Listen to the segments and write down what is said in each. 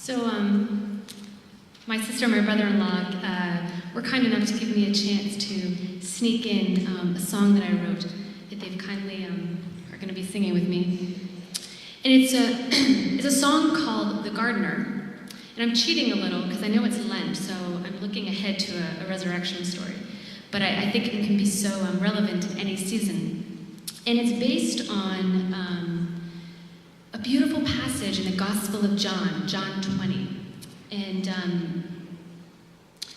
So, my sister and my brother-in-law were kind enough to give me a chance to sneak in a song that I wrote that they've kindly are going to be singing with me. And it's a song called The Gardener. And I'm cheating a little because I know it's Lent, so I'm looking ahead to a resurrection story. But I think it can be so relevant in any season. And it's based on a beautiful passage in the Gospel of John 20. And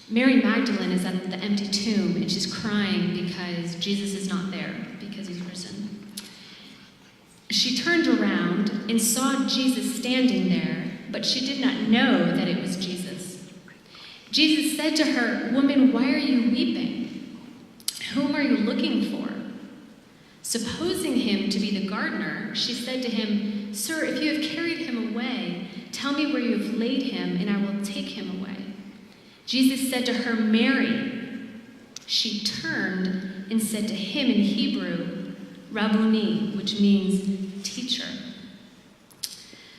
Mary Magdalene is at the empty tomb, and she's crying because Jesus is not there, because he's risen. She turned around and saw Jesus standing there, but she did not know that it was Jesus. Jesus said to her, "Woman, why are you weeping? Whom are you looking for?" Supposing him to be the gardener, she said to him, "Sir, if you have carried him away, tell me where you have laid him, and I will take him away." Jesus said to her, "Mary." She turned and said to him in Hebrew, "Rabboni," which means teacher.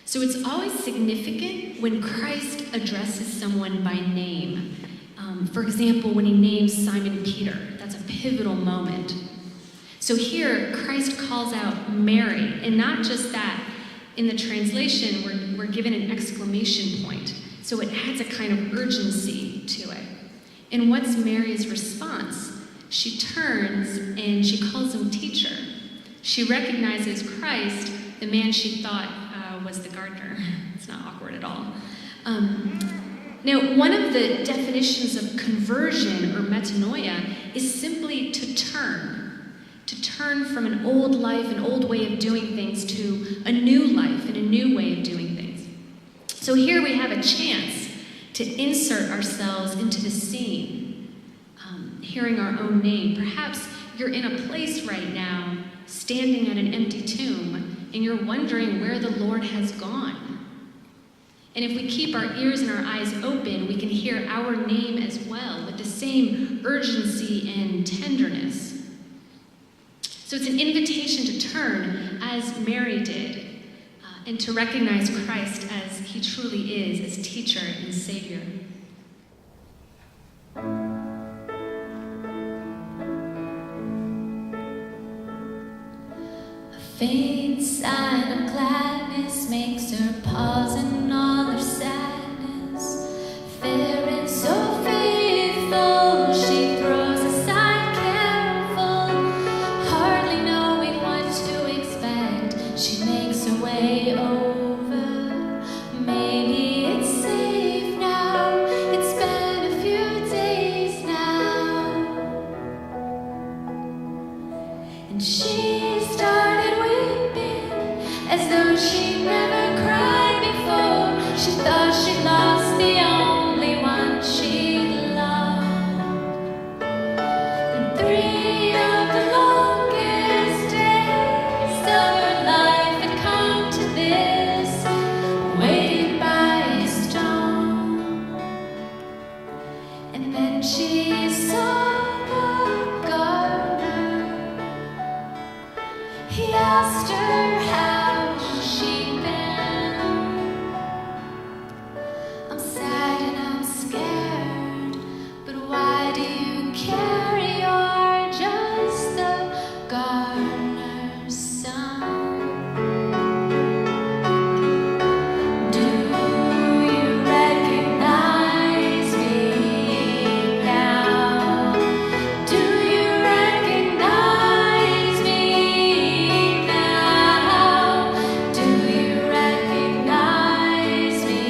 So it's always significant when Christ addresses someone by name. For example, when he names Simon Peter, that's a pivotal moment. So here, Christ calls out Mary, and not just that. In the translation, we're given an exclamation point, so it adds a kind of urgency to it. And what's Mary's response? She turns and she calls him teacher. She recognizes Christ, the man she thought was the gardener. It's not awkward at all. Now, one of the definitions of conversion or metanoia is simply to turn from an old life, an old way of doing things, to a new life and a new way of doing things. So here we have a chance to insert ourselves into the scene, hearing our own name. Perhaps you're in a place right now, standing at an empty tomb, and you're wondering where the Lord has gone. And if we keep our ears and our eyes open, we can hear our name as well, with the same urgency and tenderness. So it's an invitation to turn, as Mary did, and to recognize Christ as he truly is, as teacher and savior. A faint sign of gladness makes her pause in all her sadness. Fair and so faithful, she throws aside careful, hardly knowing what to expect. She makes her way over. Maybe it's safe now. It's been a few days now. And she started weeping as though she'd never cried before. She thought she lost the only one she loved. And 3 of the longest days of her life had come to this, weighted by a stone. And then she saw the gardener. He asked her how she'd been. "I'm sad and I'm scared, but why do you care? You're just the gardener's son. Do you recognize me now? Do you recognize me now? Do you recognize me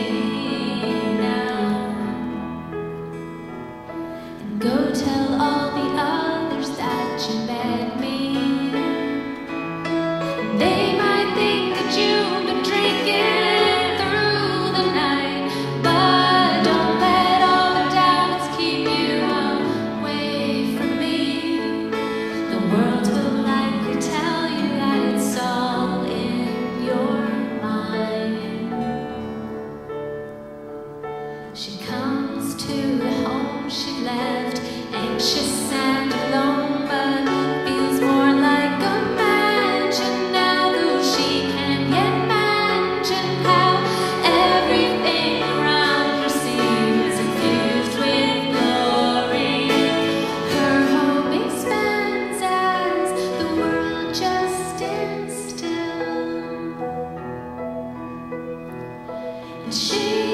now? And go tell all the others that you met me. They might think that you've been drinking through the night, but don't let all the doubts keep you away from me. The world will likely tell you that it's all in your mind. She comes to the home she left, anxious and alone, but feels more like a mansion now, though she can't yet imagine how everything She